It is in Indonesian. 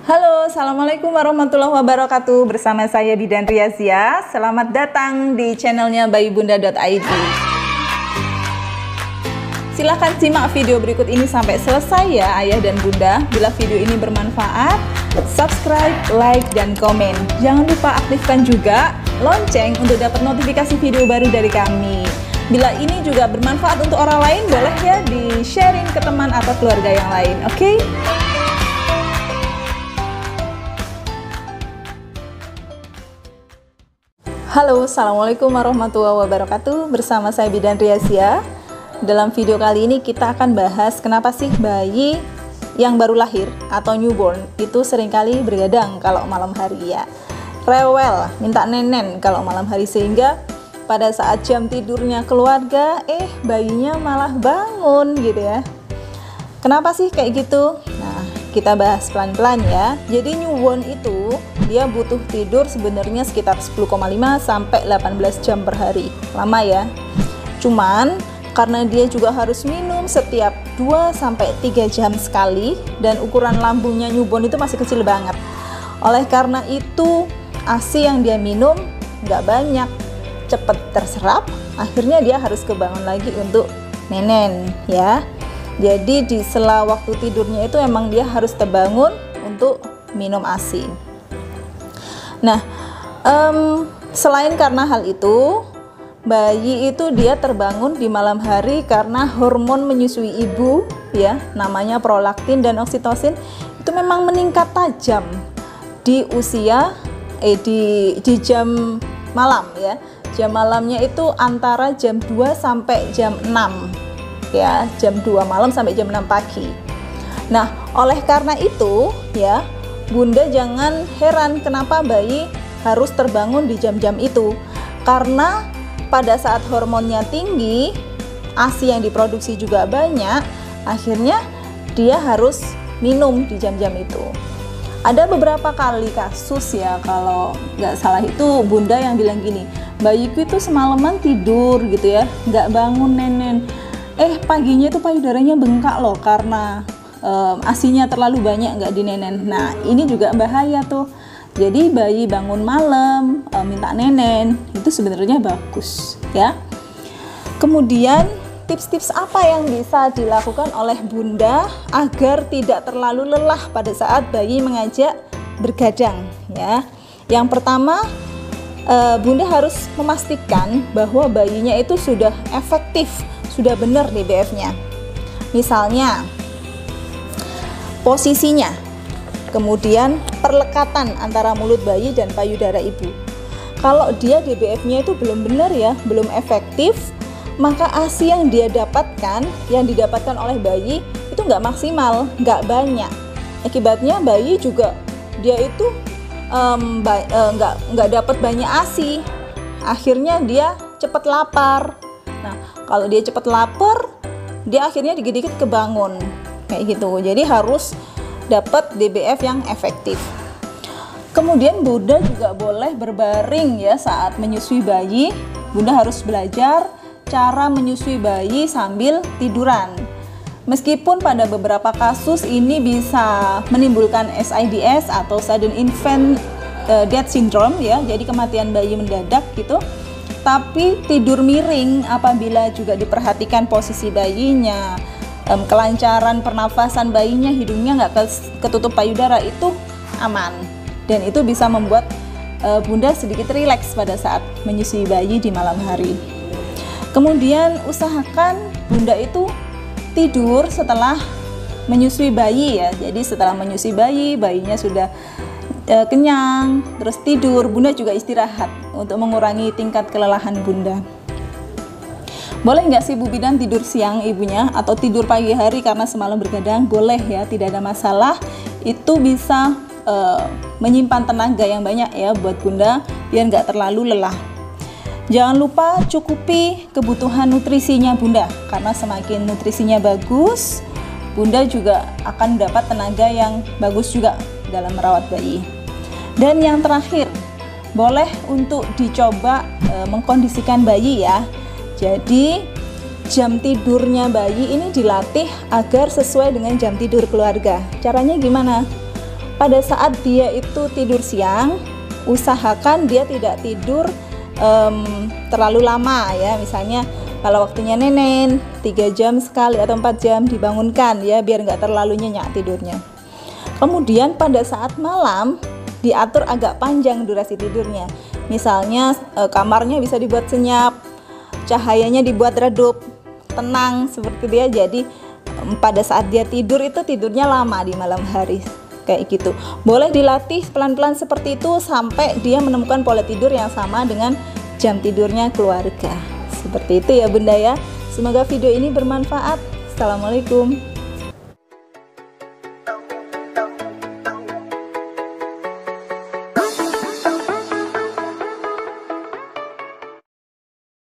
Halo, Assalamualaikum warahmatullahi wabarakatuh. Bersama saya Bidan Riazia. Selamat datang di channelnya bayibunda.id. Silahkan simak video berikut ini sampai selesai ya ayah dan bunda. Bila video ini bermanfaat, subscribe, like, dan komen. Jangan lupa aktifkan juga lonceng untuk dapat notifikasi video baru dari kami. Bila ini juga bermanfaat untuk orang lain, boleh ya di-sharing ke teman atau keluarga yang lain, oke? Halo, Assalamualaikum warahmatullahi wabarakatuh. Bersama saya Bidan Riazia. Dalam video kali ini kita akan bahas kenapa sih bayi yang baru lahir atau newborn itu seringkali bergadang kalau malam hari ya. Rewel, minta nenen kalau malam hari, sehingga pada saat jam tidurnya keluarga, bayinya malah bangun gitu ya. Kenapa sih kayak gitu? Nah, kita bahas pelan-pelan ya. Jadi newborn itu dia butuh tidur sebenarnya sekitar 10,5 sampai 18 jam per hari. Lama ya. Cuman karena dia juga harus minum setiap 2 sampai 3 jam sekali, dan ukuran lambungnya newborn itu masih kecil banget. Oleh karena itu ASI yang dia minum nggak banyak, cepet terserap, akhirnya dia harus kebangun lagi untuk nenen ya. Jadi di sela waktu tidurnya itu emang dia harus terbangun untuk minum ASI. Nah, selain karena hal itu, bayi itu dia terbangun di malam hari karena hormon menyusui ibu ya, namanya prolaktin dan oksitosin itu memang meningkat tajam di usia di jam malam ya. Jam malamnya itu antara jam 2 sampai jam 6 ya, jam 2 malam sampai jam 6 pagi. Nah, oleh karena itu ya, bunda jangan heran kenapa bayi harus terbangun di jam-jam itu. Karena pada saat hormonnya tinggi, ASI yang diproduksi juga banyak, akhirnya dia harus minum di jam-jam itu. Ada beberapa kali kasus ya, kalau nggak salah itu bunda yang bilang gini, bayiku itu semalaman tidur gitu ya, nggak bangun nenen. Paginya itu payudaranya bengkak loh karena ASInya terlalu banyak nggak dinenen. Nah, ini juga bahaya tuh. Jadi bayi bangun malam minta nenen itu sebenarnya bagus ya. Kemudian tips-tips apa yang bisa dilakukan oleh bunda agar tidak terlalu lelah pada saat bayi mengajak bergadang ya. Yang pertama, bunda harus memastikan bahwa bayinya itu sudah efektif, sudah benar DBF-nya. Misalnya posisinya, kemudian perlekatan antara mulut bayi dan payudara ibu. Kalau dia DBF-nya itu belum benar ya, belum efektif, maka ASI yang dia dapatkan, yang didapatkan oleh bayi itu nggak maksimal, nggak banyak. Akibatnya bayi juga dia itu nggak dapat banyak ASI. Akhirnya dia cepat lapar. Nah, kalau dia cepat lapar, dia akhirnya dikit-dikit kebangun kayak gitu. Jadi harus dapat DBF yang efektif. Kemudian bunda juga boleh berbaring ya saat menyusui bayi. Bunda harus belajar cara menyusui bayi sambil tiduran. Meskipun pada beberapa kasus ini bisa menimbulkan SIDS atau sudden infant death syndrome ya, jadi kematian bayi mendadak gitu. Tapi tidur miring apabila juga diperhatikan posisi bayinya, kelancaran pernafasan bayinya, hidungnya nggak ketutup payudara, itu aman. Dan itu bisa membuat bunda sedikit rileks pada saat menyusui bayi di malam hari. Kemudian usahakan bunda itu tidur setelah menyusui bayi ya. Jadi setelah menyusui bayi, bayinya sudah kenyang, terus tidur, bunda juga istirahat untuk mengurangi tingkat kelelahan bunda. Boleh nggak sih Bu Bidan tidur siang ibunya atau tidur pagi hari karena semalam bergadang? Boleh ya, tidak ada masalah. Itu bisa menyimpan tenaga yang banyak ya buat bunda biar nggak terlalu lelah. Jangan lupa cukupi kebutuhan nutrisinya bunda, karena semakin nutrisinya bagus, bunda juga akan dapat tenaga yang bagus juga dalam merawat bayi. Dan yang terakhir, boleh untuk dicoba mengkondisikan bayi ya. Jadi jam tidurnya bayi ini dilatih agar sesuai dengan jam tidur keluarga. Caranya gimana? pada saat dia itu tidur siang, usahakan dia tidak tidur terlalu lama ya. Misalnya kalau waktunya nenen 3 jam sekali atau 4 jam dibangunkan ya, biar nggak terlalu nyenyak tidurnya. Kemudian pada saat malam diatur agak panjang durasi tidurnya. Misalnya kamarnya bisa dibuat senyap, cahayanya dibuat redup, tenang seperti dia. Jadi pada saat dia tidur itu tidurnya lama di malam hari, kayak gitu. Boleh dilatih pelan-pelan seperti itu sampai dia menemukan pola tidur yang sama dengan jam tidurnya keluarga. Seperti itu ya Bunda ya. Semoga video ini bermanfaat. Assalamualaikum.